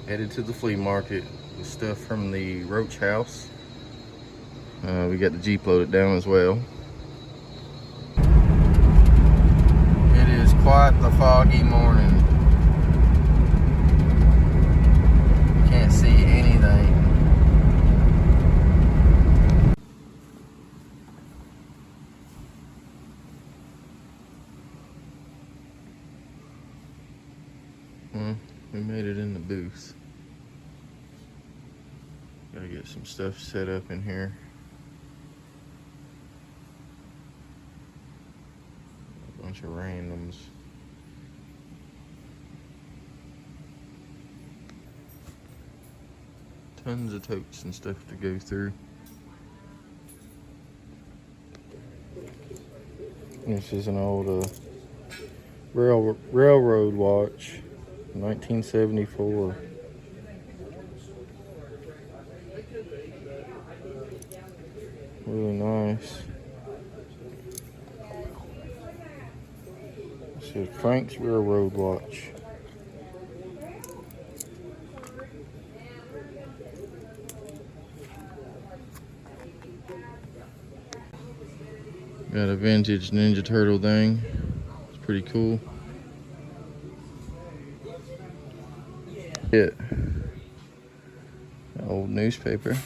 Headed to the flea market with stuff from the roach house. We got the Jeep loaded down as well. It is quite the foggy morning. Can't see anything. We made it in the booth. Gotta get some stuff set up in here. A bunch of randoms. Tons of totes and stuff to go through. This is an old railroad watch, 1974. Really nice. This is Frank's Railroad Watch. Got a vintage Ninja Turtle thing. It's pretty cool. An old newspaper.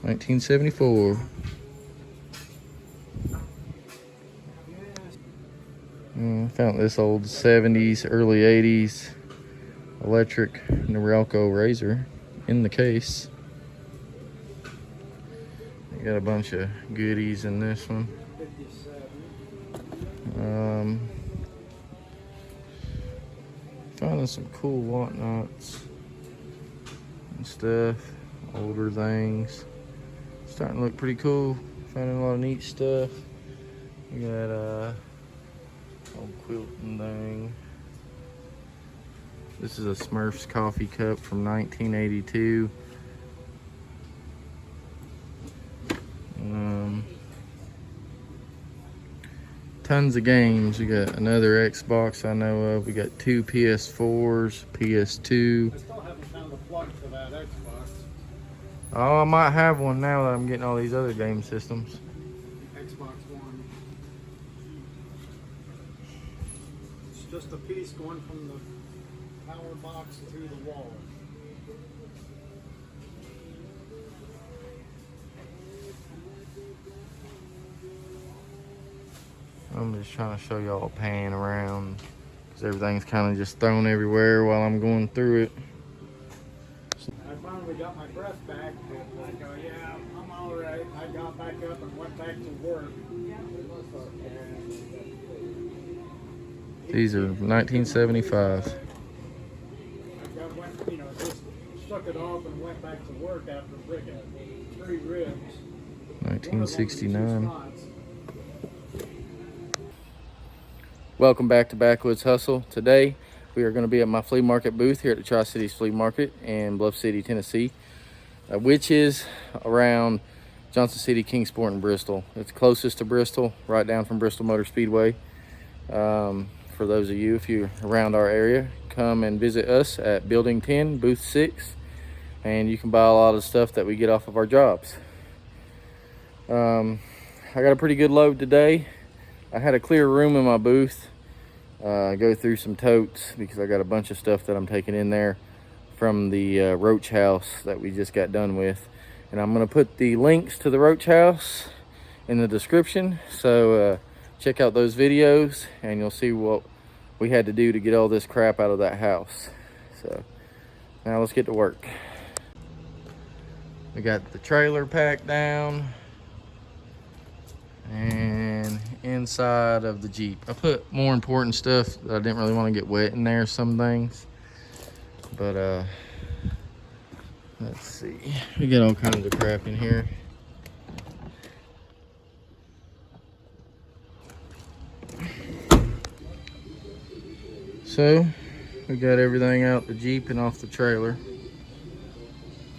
1974. Found this old 70s, early 80s electric Norelco razor in the case. Got a bunch of goodies in this one. Finding some cool whatnots and stuff, older things. Starting to look pretty cool. Finding a lot of neat stuff. We got a old quilting thing. This is a Smurfs coffee cup from 1982. Tons of games. We got another Xbox I know of. We got 2 PS4s, PS2. I still haven't found a plug for that Xbox. Oh, I might have one now that I'm getting all these other game systems. Xbox One. It's just a piece going from the power box to the wall. I'm just trying to show y'all a pan around because everything's kind of just thrown everywhere while I'm going through it. I finally got my breath back, and I go, yeah, I'm all right. I got back up and went back to work. These are 1975. I went, just shook it off and went back to work after breaking 3 ribs. 1969. Welcome back to Backwoods Hustle. Today we are going to be at my flea market booth here at the Tri-Cities Flea Market in Bluff City, Tennessee, which is around Johnson City, Kingsport, and Bristol. It's closest to Bristol, right down from Bristol Motor Speedway. For those of you, if you're around our area, come and visit us at Building 10, Booth 6, and you can buy a lot of stuff that we get off of our jobs. I got a pretty good load today. I had a clear room in my booth. Go through some totes because I got a bunch of stuff that I'm taking in there from the roach house that we just got done with. And I'm going to put the links to the roach house in the description. So check out those videos and you'll see what we had to do to get all this crap out of that house. So now let's get to work. We got the trailer packed down and inside of the Jeep. I put more important stuff that I didn't really want to get wet in there, some things. But let's see. We got all kinds of crap in here. So we got everything out the Jeep and off the trailer.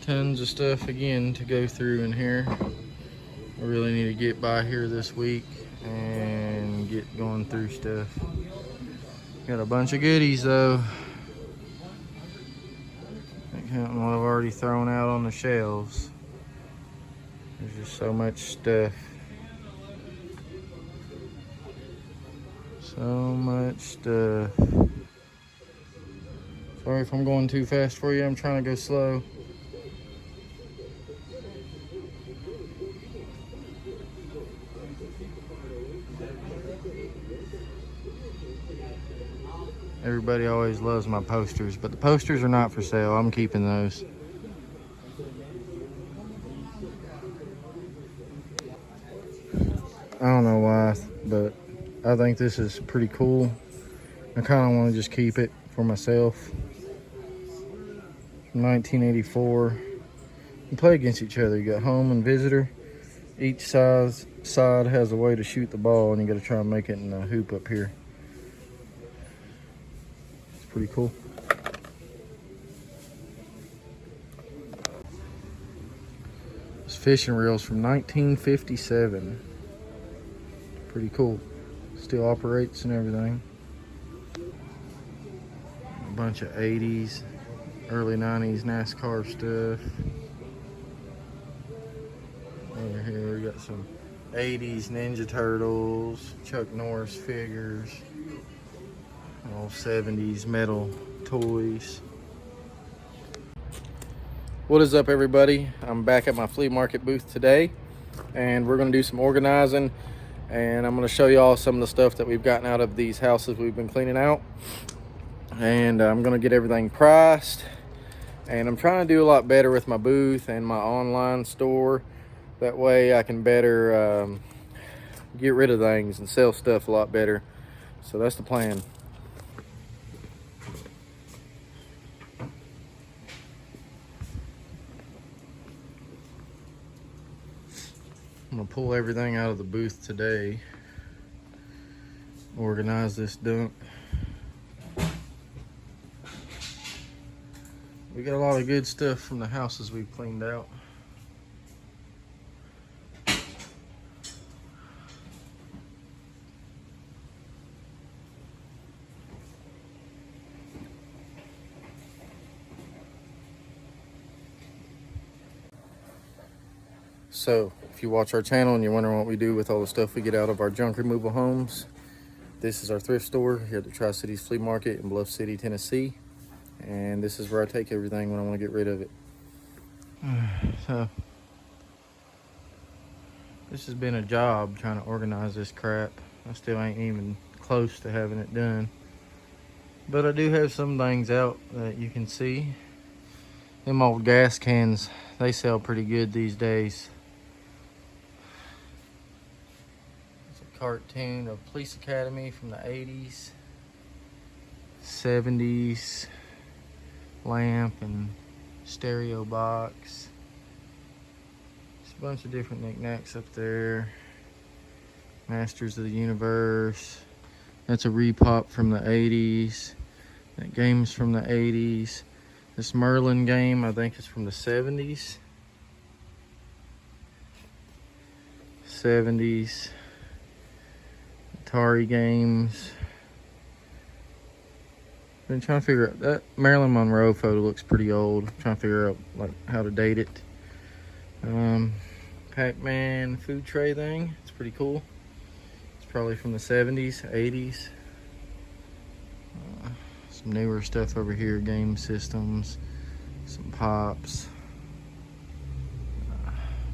Tons of stuff again to go through in here. I really need to get by here this week and get going through stuff. Got a bunch of goodies though. counting what I've already thrown out on the shelves. There's just so much stuff. So much stuff. Sorry if I'm going too fast for you. I'm trying to go slow. Everybody always loves my posters, but the posters are not for sale. I'm keeping those. I don't know why, but I think this is pretty cool. I kind of want to just keep it for myself. 1984. You play against each other. You got home and visitor. Each side has a way to shoot the ball, and you got to try and make it in the hoop up here. It's pretty cool. This fishing reel's from 1957. Pretty cool. Still operates and everything. A bunch of 80s, early 90s NASCAR stuff. Over here we got some 80s Ninja Turtles, Chuck Norris figures, all 70s metal toys. What is up, everybody? I'm back at my flea market booth today, and we're going to do some organizing, and I'm going to show you all some of the stuff that we've gotten out of these houses we've been cleaning out. And I'm going to get everything priced, and I'm trying to do a lot better with my booth and my online store. That way I can better get rid of things and sell stuff a lot better. So that's the plan. I'm gonna pull everything out of the booth today, organize this dump. We got a lot of good stuff from the houses we've cleaned out. So, if you watch our channel and you're wondering what we do with all the stuff we get out of our junk removal homes, this is our thrift store here at the Tri-Cities Flea Market in Bluff City, Tennessee. And this is where I take everything when I want to get rid of it. So, this has been a job trying to organize this crap. I still ain't even close to having it done. But I do have some things out that you can see. Them old gas cans, they sell pretty good these days. Cartoon of Police Academy from the 80s, 70s, lamp and stereo box. Just a bunch of different knickknacks up there. Masters of the Universe. That's a repop from the 80s. That game's from the 80s. This Merlin game, I think, is from the 70s. 70s. Atari games. Been trying to figure out that Marilyn Monroe photo looks pretty old. I'm trying to figure out like how to date it. Pac-Man food tray thing. It's pretty cool. It's probably from the 70s, 80s. Some newer stuff over here. Game systems. Some pops.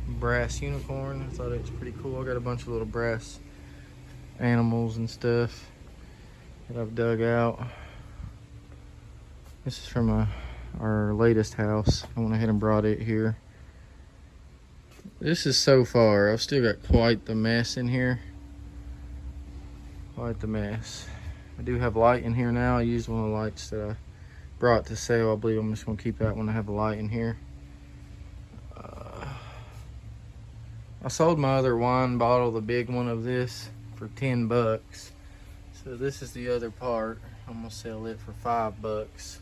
Brass unicorn. I thought it was pretty cool. I got a bunch of little brass animals and stuff that I've dug out. This is from our latest house. I went ahead and brought it here. This is so far. I've still got quite the mess in here. Quite the mess. I do have light in here now. I used one of the lights that I brought to sale. I believe I'm just going to keep that when I have a light in here. I sold my other wine bottle, the big one of this, for 10 bucks. So this is the other part. I'm gonna sell it for 5 bucks.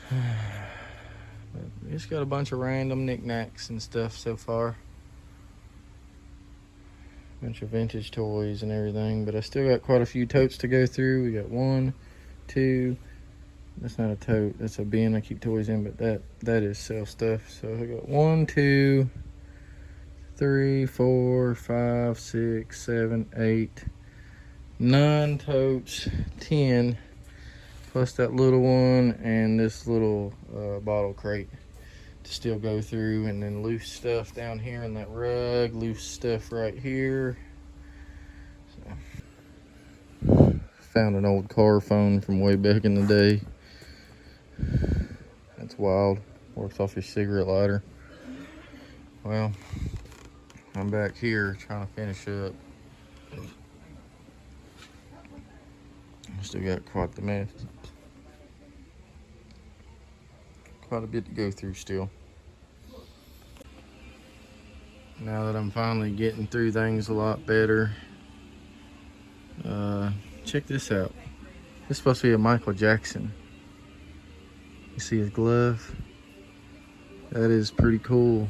But it's got a bunch of random knickknacks and stuff so far. Bunch of vintage toys and everything, but I still got quite a few totes to go through. We got 1, 2, That's not a tote, that's a bin I keep toys in, but that is sell stuff. So I got 1, 2, 3, 4, 5, 6, 7, 8, 9 totes, 10, plus that little one and this little bottle crate to still go through, and then loose stuff down here in that rug, loose stuff right here. So, found an old car phone from way back in the day. That's wild. Works off your cigarette lighter. Well, I'm back here trying to finish up. Still got quite the mess. Quite a bit to go through still. Now that I'm finally getting through things a lot better. Check this out. This is supposed to be a Michael Jackson. You see his glove? That is pretty cool.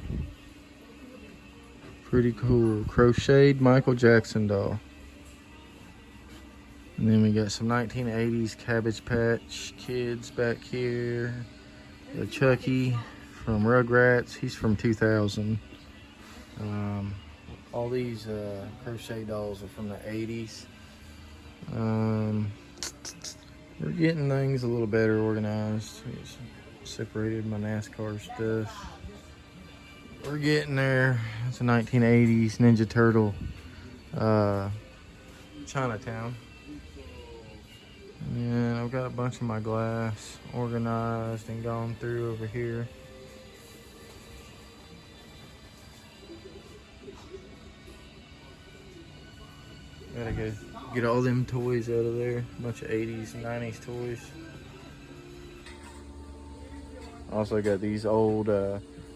Pretty cool. Crocheted Michael Jackson doll. And then we got some 1980s Cabbage Patch Kids back here. The Chucky from Rugrats. He's from 2000. All these crochet dolls are from the 80s. We're getting things a little better organized. Separated my NASCAR stuff. We're getting there. It's a 1980s Ninja Turtle Chinatown. And I've got a bunch of my glass organized and gone through over here. Gotta go get all them toys out of there. A bunch of 80s and 90s toys. Also got these old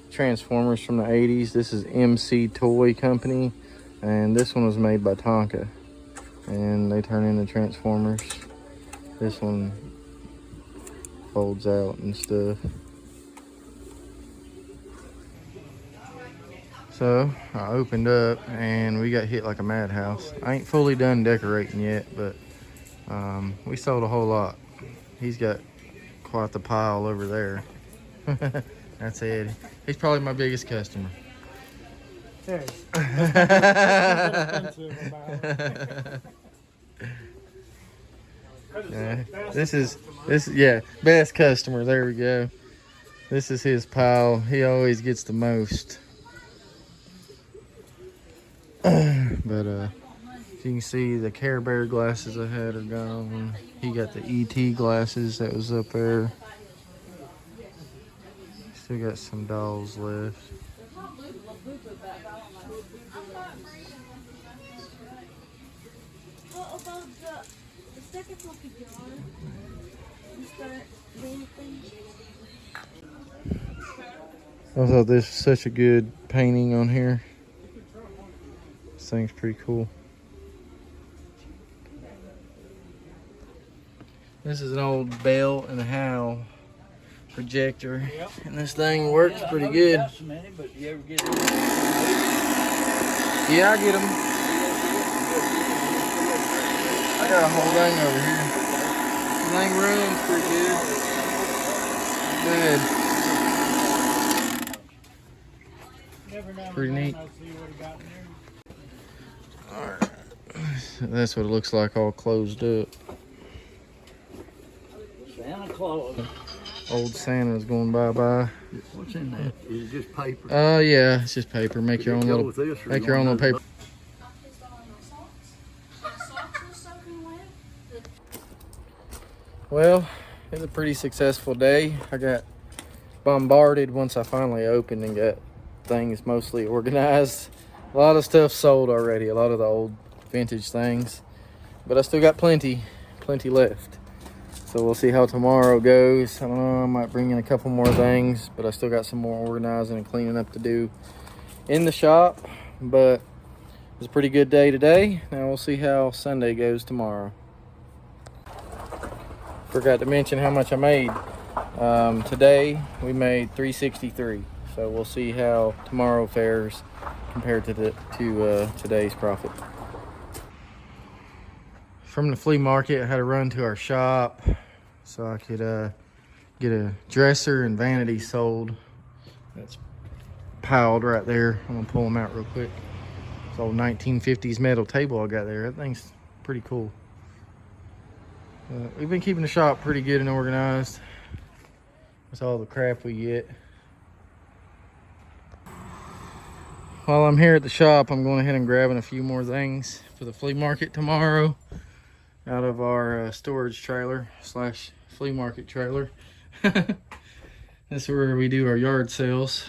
Transformers from the 80s. This is MC Toy Company. And this one was made by Tonka. And they turn into Transformers. This one folds out and stuff. So I opened up and we got hit like a madhouse. I ain't fully done decorating yet, but we sold a whole lot. He's got quite the pile over there. That's Ed. He's probably my biggest customer. Hey. Yeah, best customer. There we go. This is his pile. He always gets the most. But as you can see, the Care Bear glasses I had are gone. He got the ET glasses that was up there. Still got some dolls left. I thought this was such a good painting on here. This thing's pretty cool. This is an old Bell and Howell projector. Yep. And this thing works pretty good. Got so many, but you ever get them? Yeah, I get them. I got a whole thing over here. This thing runs pretty good. Good. Pretty neat. Alright. So that's what it looks like all closed up. Santa Claus. Old Santa's going bye-bye. What's in that? Is it just paper? Yeah, it's just paper. Make your own little paper. Well, it was a pretty successful day. I got bombarded once I finally opened and got things mostly organized. A lot of stuff sold already, a lot of the old vintage things, but I still got plenty left. So we'll see how tomorrow goes. I don't know, I might bring in a couple more things, but I still got some more organizing and cleaning up to do in the shop. But it was a pretty good day today. Now we'll see how Sunday goes tomorrow. Forgot to mention how much I made. Today we made $363. So we'll see how tomorrow fares compared to today's profit. From the flea market, I had to run to our shop. so I could get a dresser and vanity sold. That's piled right there. I'm gonna pull them out real quick. It's old 1950s metal table I got there. That thing's pretty cool. We've been keeping the shop pretty good and organized. That's all the crap we get. While I'm here at the shop, I'm going ahead and grabbing a few more things for the flea market tomorrow out of our storage trailer slash flea market trailer. That's where we do our yard sales.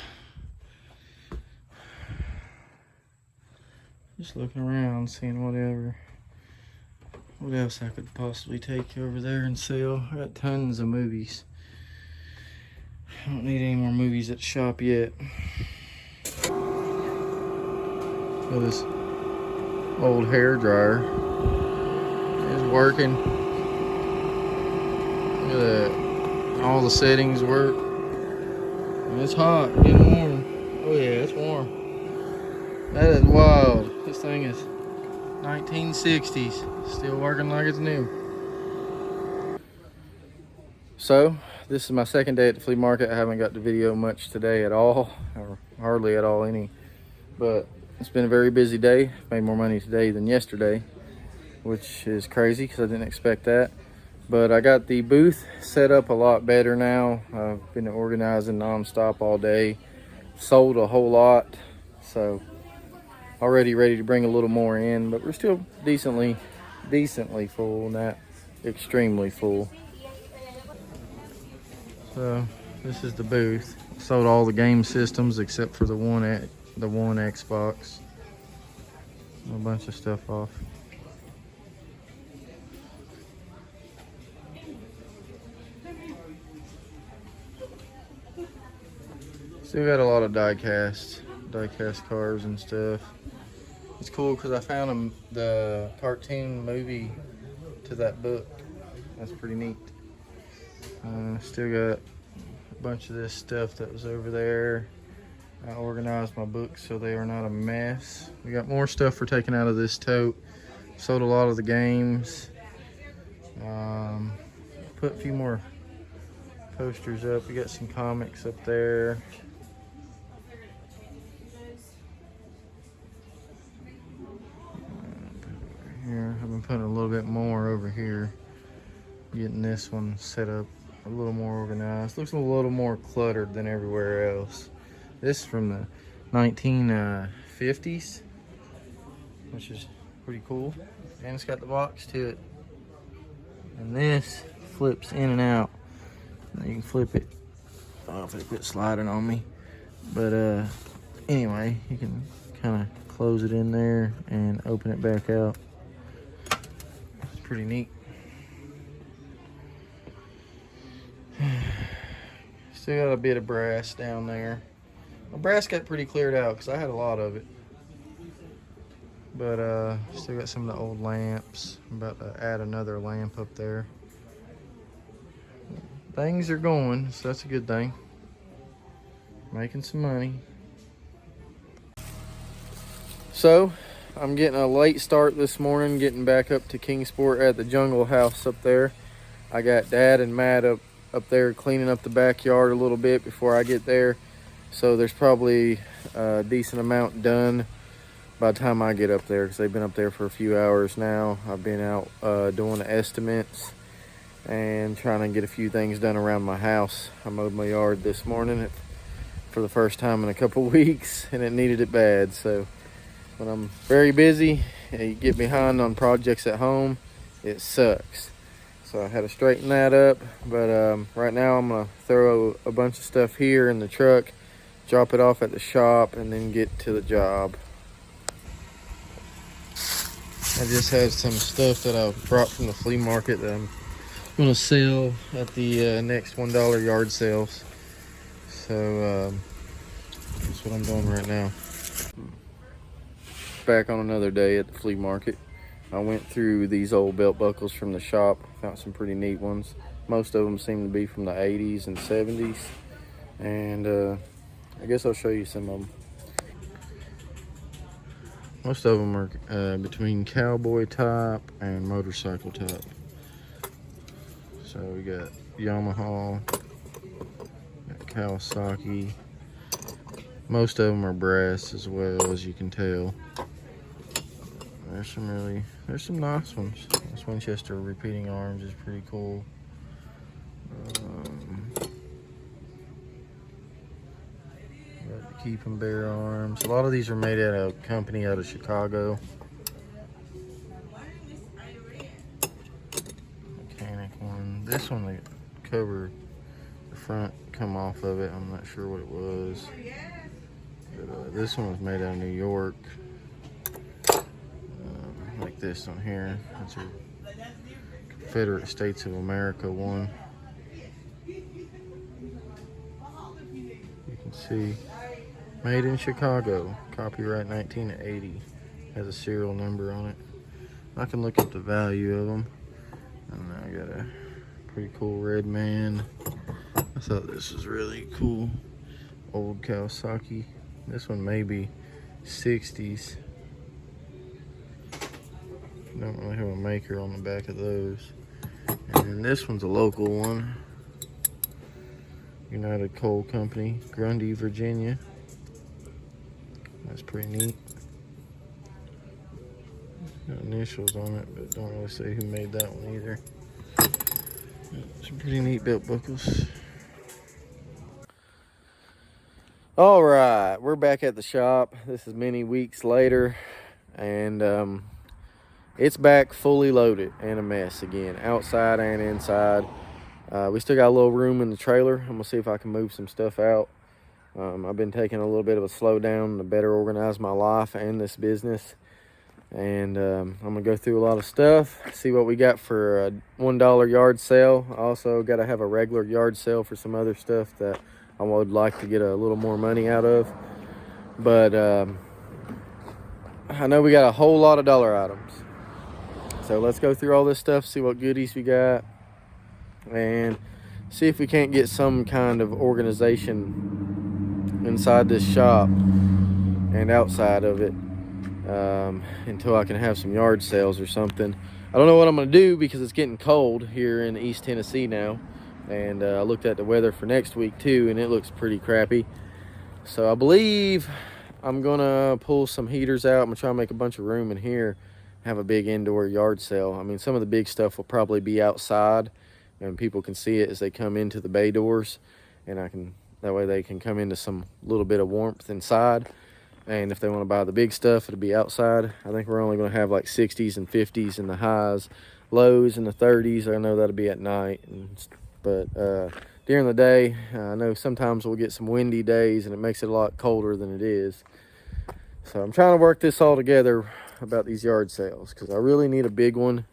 Just looking around, seeing what else I could possibly take over there and sell. I got tons of movies. I don't need any more movies at the shop yet. So this old hair dryer is working. Look at that. All the settings work. And it's hot, getting warm. Oh yeah, it's warm. That is wild. This thing is 1960s. Still working like it's new. So, this is my second day at the flea market. I haven't got to video much today at all, or hardly at all any. But it's been a very busy day. Made more money today than yesterday, which is crazy because I didn't expect that. But I got the booth set up a lot better now. I've been organizing non-stop all day. Sold a whole lot, so already ready to bring a little more in, but we're still decently full, not extremely full. So this is the booth. Sold all the game systems except for the one Xbox. A bunch of stuff off. Still got a lot of die-cast cars and stuff. It's cool because I found the cartoon movie to that book. That's pretty neat. Still got a bunch of this stuff that was over there. I organized my books so they are not a mess. We got more stuff for taking out of this tote. Sold a lot of the games. Put a few more posters up. We got some comics up there. Here, I've been putting a little bit more over here. Getting this one set up a little more organized. Looks a little more cluttered than everywhere else. This is from the 1950s, which is pretty cool. And it's got the box to it. And this flips in and out. Now you can flip it. I don't know if it quit sliding on me. But anyway, you can kind of close it in there and open it back out. It's pretty neat. Still got a bit of brass down there. My brass got pretty cleared out because I had a lot of it. But still got some of the old lamps. I'm about to add another lamp up there. Things are going, so that's a good thing. Making some money. So, I'm getting a late start this morning, getting back up to Kingsport at the Jungle House up there. I got Dad and Matt up there cleaning up the backyard a little bit before I get there. So there's probably a decent amount done by the time I get up there because they've been up there for a few hours now. I've been out doing the estimates and trying to get a few things done around my house. I mowed my yard this morning for the first time in a couple weeks, and it needed it bad. So when I'm very busy and you get behind on projects at home, it sucks. So I had to straighten that up, but right now I'm gonna throw a bunch of stuff here in the truck, drop it off at the shop, and then get to the job. I just had some stuff that I brought from the flea market that I'm gonna sell at the next $1 yard sales. So that's what I'm doing right now. Back on another day at the flea market. I went through these old belt buckles from the shop, found some pretty neat ones. Most of them seem to be from the 80s and 70s. And I guess I'll show you some of them. Most of them are between cowboy type and motorcycle type. So So we got Yamaha, got Kawasaki. Most of them are brass as well, as you can tell. There's some nice ones. This Winchester repeating arms is pretty cool. Got the keep and bear arms. A lot of these are made at a company out of Chicago. Mechanic one. This one, the cover, the front come off of it. I'm not sure what it was. But this one was made out of New York. Like this one here. That's a Confederate States of America one. You can see made in Chicago, copyright 1980. Has a serial number on it. I can look up the value of them. And I got a pretty cool red man. I thought this was really cool. Old Kawasaki. This one may be 60s. Don't really have a maker on the back of those. And then this one's a local one. United Coal Company, Grundy, Virginia. That's pretty neat. Got initials on it, but don't really say who made that one either. Some pretty neat belt buckles. All right, we're back at the shop. This is many weeks later, and it's back fully loaded and a mess again, outside and inside. We still got a little room in the trailer. I'm gonna see if I can move some stuff out. I've been taking a little bit of a slow down to better organize my life and this business. And I'm gonna go through a lot of stuff, see what we got for a $1 yard sale. I also got to have a regular yard sale for some other stuff that I would like to get a little more money out of. But I know we got a whole lot of dollar items. So let's go through all this stuff, see what goodies we got, and see if we can't get some kind of organization inside this shop and outside of it until I can have some yard sales or something. I don't know what I'm going to do because it's getting cold here in East Tennessee now. And I looked at the weather for next week too, and it looks pretty crappy. So I believe I'm going to pull some heaters out. I'm going to try and make a bunch of room in here, have a big indoor yard sale. I mean, some of the big stuff will probably be outside and people can see it as they come into the bay doors, and that way they can come into some little bit of warmth inside. And if they want to buy the big stuff, it'll be outside. I think we're only going to have like 60s and 50s in the highs, lows in the 30s. I know that'll be at night, but during the day, I know sometimes we'll get some windy days and it makes it a lot colder than it is. So I'm trying to work this all together about these yard sales, because I really need a big one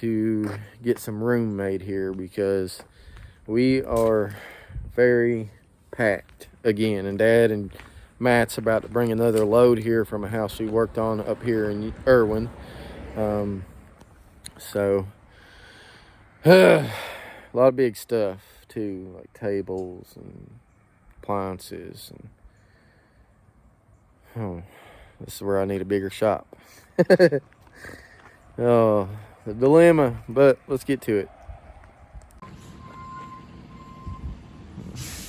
to get some room made here, because we are very packed again, and Dad and Matt's about to bring another load here from a house we worked on up here in Irwin. So a lot of big stuff too, like tables and appliances, and this is where I need a bigger shop. Oh, the dilemma, but let's get to it.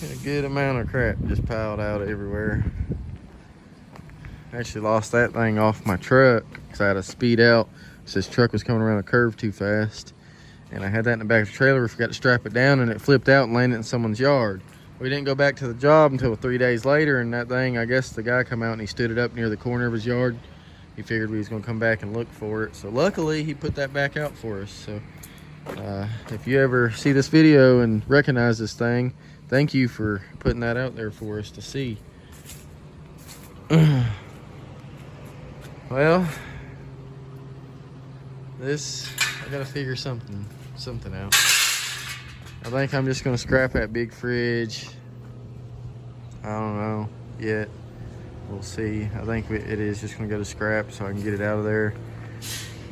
A good amount of crap just piled out everywhere. I actually lost that thing off my truck because I had to speed out. So this truck was coming around a curve too fast. And I had that in the back of the trailer. We forgot to strap it down, and it flipped out and landed in someone's yard. We didn't go back to the job until 3 days later, and that thing, I guess the guy come out and he stood it up near the corner of his yard. He figured we was gonna come back and look for it. So luckily he put that back out for us. So if you ever see this video and recognize this thing, thank you for putting that out there for us to see. Well, I gotta figure something out. I think I'm just gonna scrap that big fridge. I don't know yet. We'll see. I think it is just gonna go to scrap so I can get it out of there.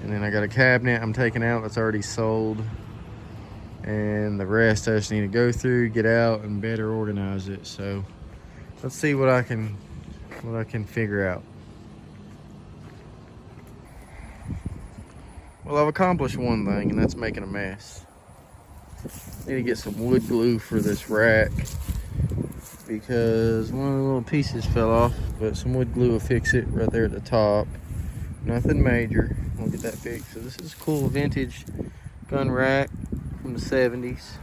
And then I got a cabinet I'm taking out that's already sold. And the rest I just need to go through, get out, and better organize it. So let's see what I can figure out. Well, I've accomplished one thing, and that's making a mess. Need to get some wood glue for this rack because one of the little pieces fell off, but some wood glue will fix it right there at the top. Nothing major. We'll get that fixed. So this is a cool vintage gun rack from the 70s.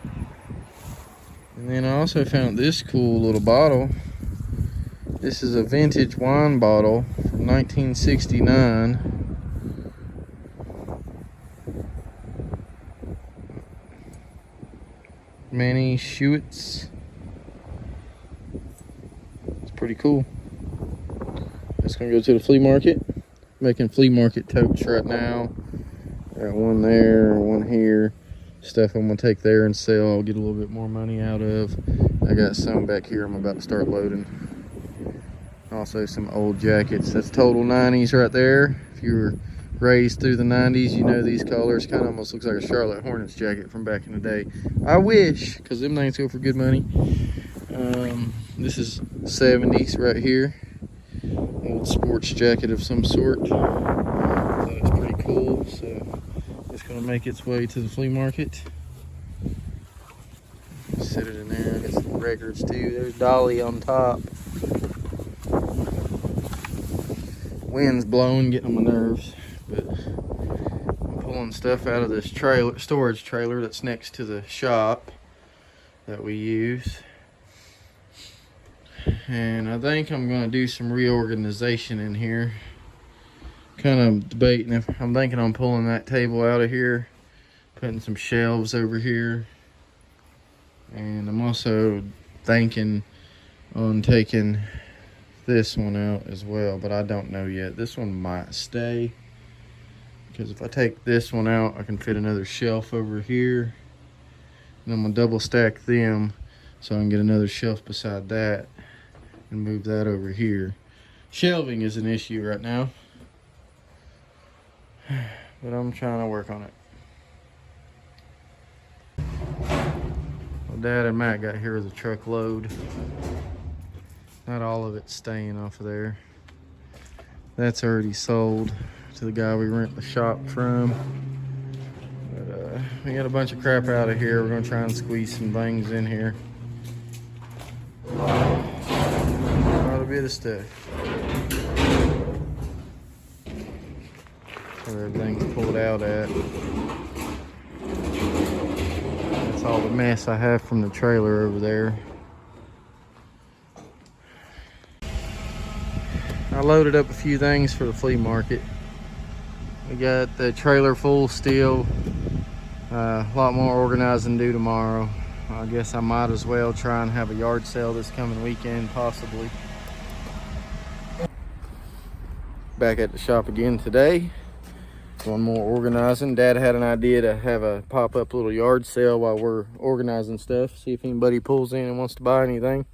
And then I also found this cool little bottle. This is a vintage wine bottle from 1969. Manny Schewitz. It's pretty cool. Just gonna go to the flea market. Making flea market totes right now. Got one there, one here. Stuff I'm gonna take there and sell. I'll get a little bit more money out of. I got some back here I'm about to start loading. Also some old jackets. That's total 90s right there. If you were raised through the 90s, you know these colors. Kind of almost looks like a Charlotte Hornets jacket from back in the day. I wish, because them things go for good money. This is 70s right here. Old sports jacket of some sort. So it's pretty cool. So it's going to make its way to the flea market. Set it in there. Got some records too. There's Dolly on top. Wind's blowing, getting on my nerves. But I'm pulling stuff out of this trailer, storage trailer that's next to the shop that we use. And I think I'm going to do some reorganization in here. Kind of debating if I'm thinking on pulling that table out of here, putting some shelves over here. And I'm also thinking on taking this one out as well, but I don't know yet. This one might stay, because if I take this one out, I can fit another shelf over here. And I'm gonna double stack them so I can get another shelf beside that and move that over here. Shelving is an issue right now, but I'm trying to work on it. Well, Dad and Matt got here with a truckload. Not all of it's staying off of there. That's already sold to the guy we rent the shop from. But we got a bunch of crap out of here. We're gonna try and squeeze some things in here. Quite a bit of stuff. Where everything's pulled out at. That's all the mess I have from the trailer over there. I loaded up a few things for the flea market. We got the trailer full still. A lot more organizing to do tomorrow. I guess I might as well try and have a yard sale this coming weekend, possibly. Back at the shop again today. One more organizing. Dad had an idea to have a pop-up little yard sale while we're organizing stuff. See if anybody pulls in and wants to buy anything.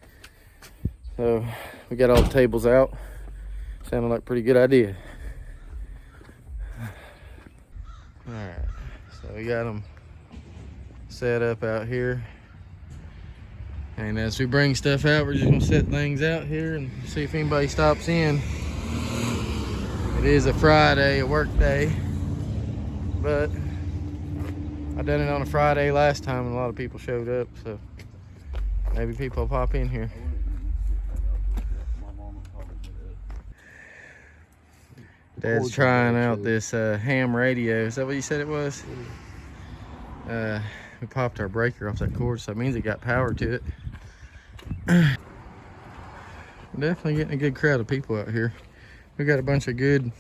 So we got all the tables out. Sounded like a pretty good idea. Alright, so we got them set up out here. And as we bring stuff out, we're just gonna set things out here and see if anybody stops in. It is a Friday, a work day, but I done it on a Friday last time and a lot of people showed up, so maybe people will pop in here. Dad's trying out this ham radio. Is that what you said it was? We popped our breaker off that cord, so that means it got power to it. Definitely getting a good crowd of people out here. We got a bunch of good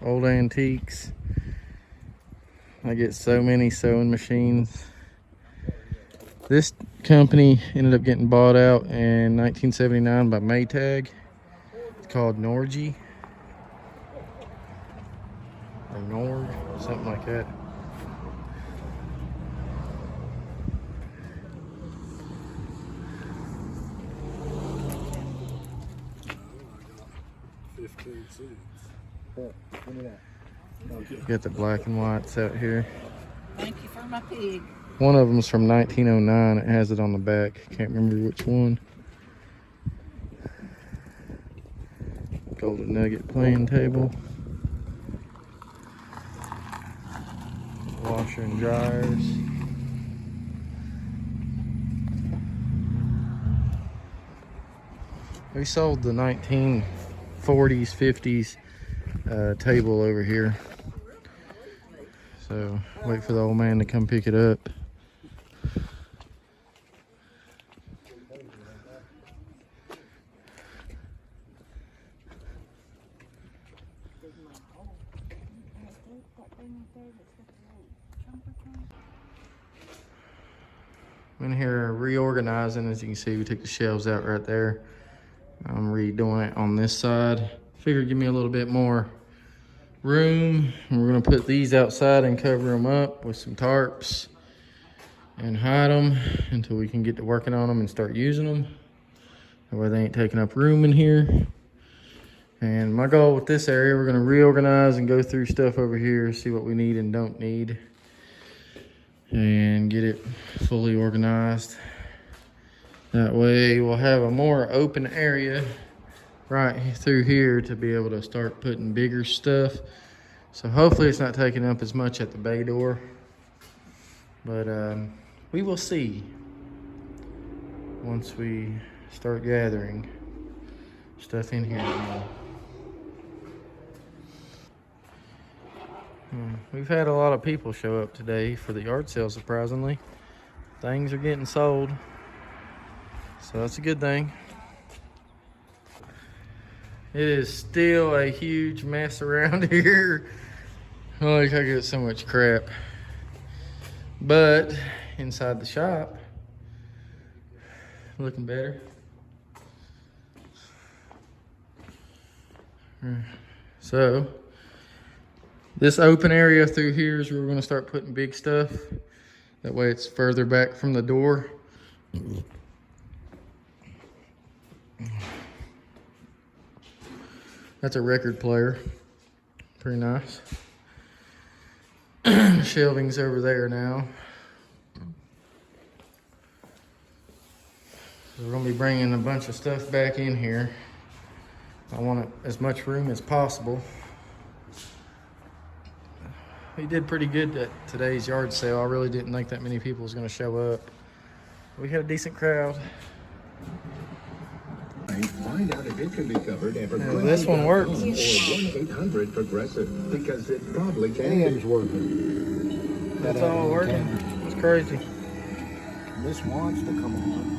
old antiques. I get so many sewing machines. This company ended up getting bought out in 1979 by Maytag. It's called Norgy. Or Norg, something like that. Got the black and whites out here. Thank you for my pig. One of them's from 1909. It has it on the back. Can't remember which one. Golden Nugget playing table. Washer and dryers. We sold the 1940s, 50s table over here. So wait for the old man to come pick it up. I'm in here reorganizing. As you can see, we took the shelves out right there. I'm redoing it on this side. Figured give me a little bit more room. And we're gonna put these outside and cover them up with some tarps and hide them until we can get to working on them and start using them. That way they ain't taking up room in here. And my goal with this area, we're gonna reorganize and go through stuff over here, see what we need and don't need, and get it fully organized. That way we'll have a more open area right through here to be able to start putting bigger stuff. So hopefully it's not taking up as much at the bay door, but we will see once we start gathering stuff in here again. We've had a lot of people show up today for the yard sale, surprisingly. Things are getting sold, so that's a good thing. It is still a huge mess around here. Oh, I get so much crap. But inside the shop, looking better. So this open area through here is where we're going to start putting big stuff. That way it's further back from the door. That's a record player. Pretty nice. Shelving's over there now. So we're going to be bringing a bunch of stuff back in here. I want as much room as possible. We did pretty good at today's yard sale. I really didn't think that many people was going to show up. We had a decent crowd. Find out if it can be covered and this one works. Or 1-800 Progressive, because it probably can. It's working. That's all working. It's crazy. This wants to come on.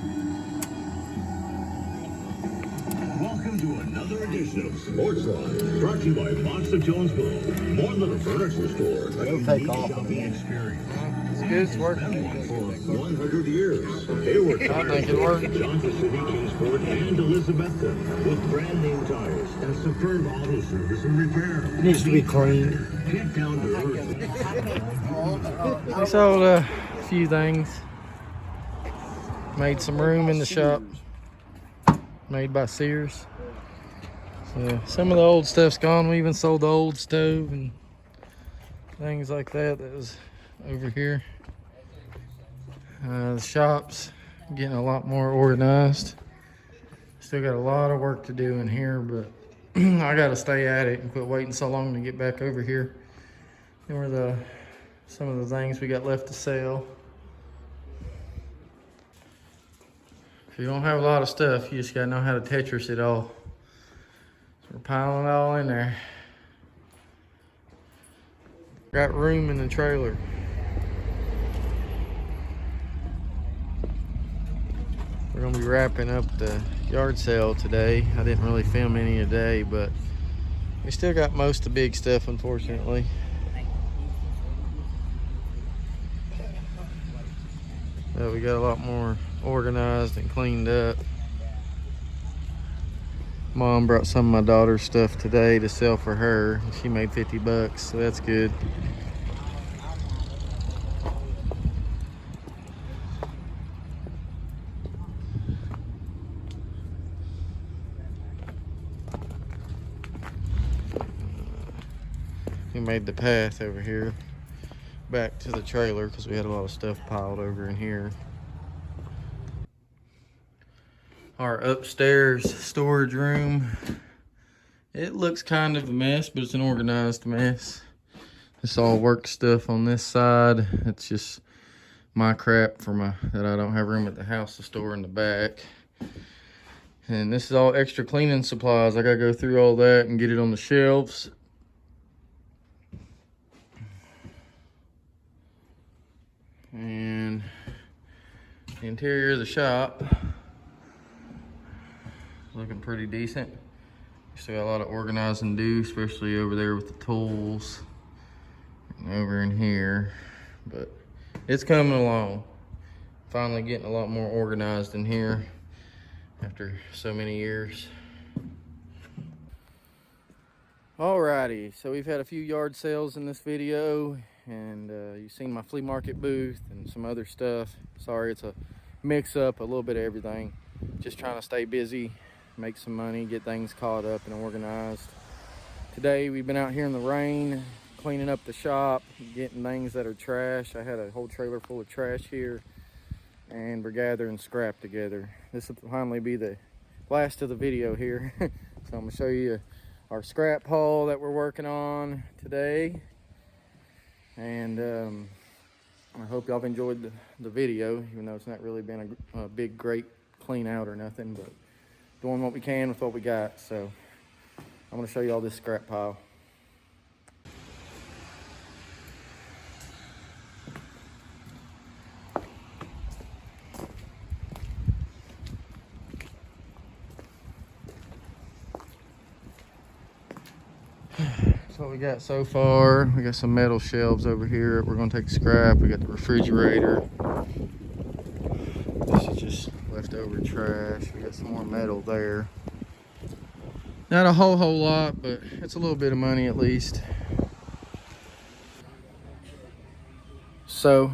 Welcome to another edition of Sports Line, brought to you by Box of Jonesboro. More than a furniture store, a It'll take unique off. shopping experience. It's good. It's working. For 100 years, Hayward I think it worked. Johnson City, Kingsport, and Elizabethton, with brand name tires and superb auto service and repair. It needs to be cleaned. Get down to earth. We sold a few things. Made some room in the shop. Made by Sears. So some of the old stuff's gone. We even sold the old stove and things like that was over here. The shop's getting a lot more organized. Still got a lot of work to do in here, but I gotta stay at it and quit waiting so long to get back over here. There were some of the things we got left to sell. If you don't have a lot of stuff, you just gotta know how to Tetris it all. So we're piling it all in there. Got room in the trailer. We're gonna be wrapping up the yard sale today. I didn't really film any today, but we still got most of the big stuff, unfortunately. But we got a lot more organized and cleaned up. Mom brought some of my daughter's stuff today to sell for her. She made 50 bucks, so that's good. We made the path over here back to the trailer because we had a lot of stuff piled over in here. Our upstairs storage room, it looks kind of a mess, but it's an organized mess. It's all work stuff on this side. It's just my crap that I don't have room at the house to store in the back. And this is all extra cleaning supplies. I gotta go through all that and get it on the shelves. And the interior of the shop looking pretty decent. Still got a lot of organizing to do, especially over there with the tools and over in here, but it's coming along. Finally getting a lot more organized in here after so many years. Alrighty, so we've had a few yard sales in this video, and you've seen my flea market booth and some other stuff. Sorry, it's a mix up, a little bit of everything. Just trying to stay busy, make some money, get things caught up and organized. Today we've been out here in the rain, cleaning up the shop, getting things that are trash. I had a whole trailer full of trash here, and we're gathering scrap together. This will finally be the last of the video here. So I'm gonna show you our scrap haul that we're working on today. And I hope y'all have enjoyed the video, even though it's not really been a big, great clean out or nothing, but doing what we can with what we got. So I'm gonna show you all this scrap pile. That's what we got so far. We got some metal shelves over here. We're gonna take scrap. We got the refrigerator. This is just leftover trash. We got some more metal there. Not a whole lot, but it's a little bit of money at least. So,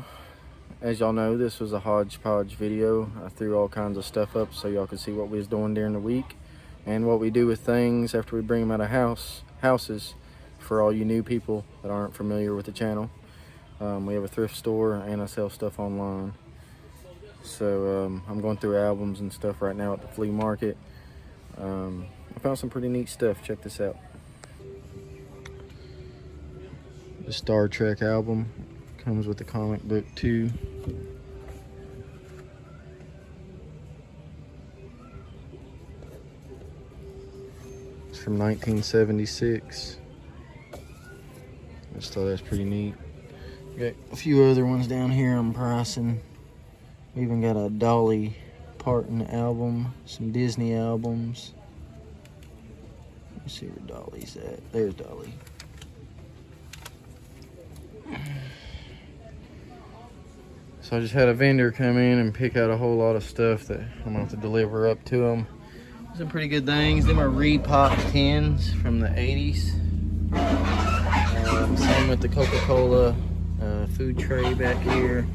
as y'all know, this was a hodgepodge video. I threw all kinds of stuff up so y'all could see what we was doing during the week and what we do with things after we bring them out of houses. For all you new people that aren't familiar with the channel, we have a thrift store and I sell stuff online. So I'm going through albums and stuff right now at the flea market. I found some pretty neat stuff. Check this out. The Star Trek album comes with the comic book too. It's from 1976. I just thought that's pretty neat. Got a few other ones down here I'm pricing. We even got a Dolly Parton album, some Disney albums. Let's see where Dolly's at. There's Dolly. So I just had a vendor come in and pick out a whole lot of stuff that I'm gonna have to deliver up to them. Some pretty good things. Them are Repop tins from the 80s. Same with the Coca-Cola food tray back here.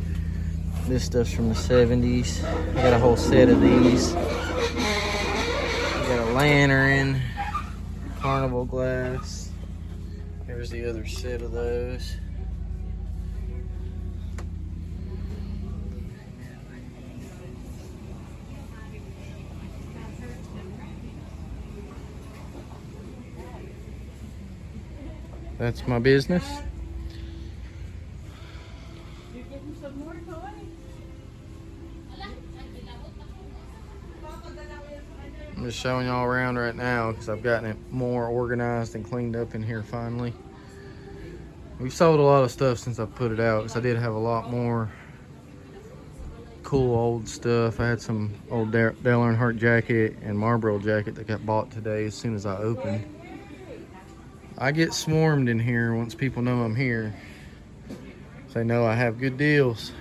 This stuff's from the 70s. I got a whole set of these. I got a lantern, carnival glass. Here's the other set of those. That's my business. I'm just showing y'all around right now because I've gotten it more organized and cleaned up in here finally. We've sold a lot of stuff since I put it out because I did have a lot more cool old stuff. I had some old Dale Earnhardt jacket and Marlboro jacket that got bought today as soon as I opened. I get swarmed in here once people know I'm here. They know I have good deals.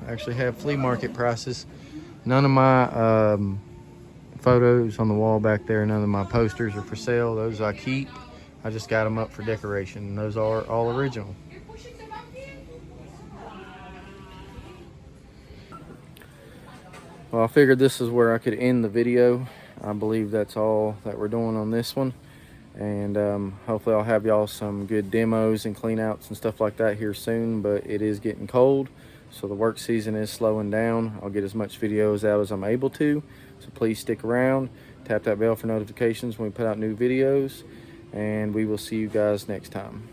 I actually have flea market prices. None of my photos on the wall back there, none of my posters are for sale. Those I keep. I just got them up for decoration. Those are all original. Well, I figured this is where I could end the video. I believe that's all that we're doing on this one. And hopefully I'll have y'all some good demos and clean outs and stuff like that here soon, but it is getting cold, so the work season is slowing down. I'll get as much videos out as I'm able to, so please stick around, tap that bell for notifications when we put out new videos, and we will see you guys next time.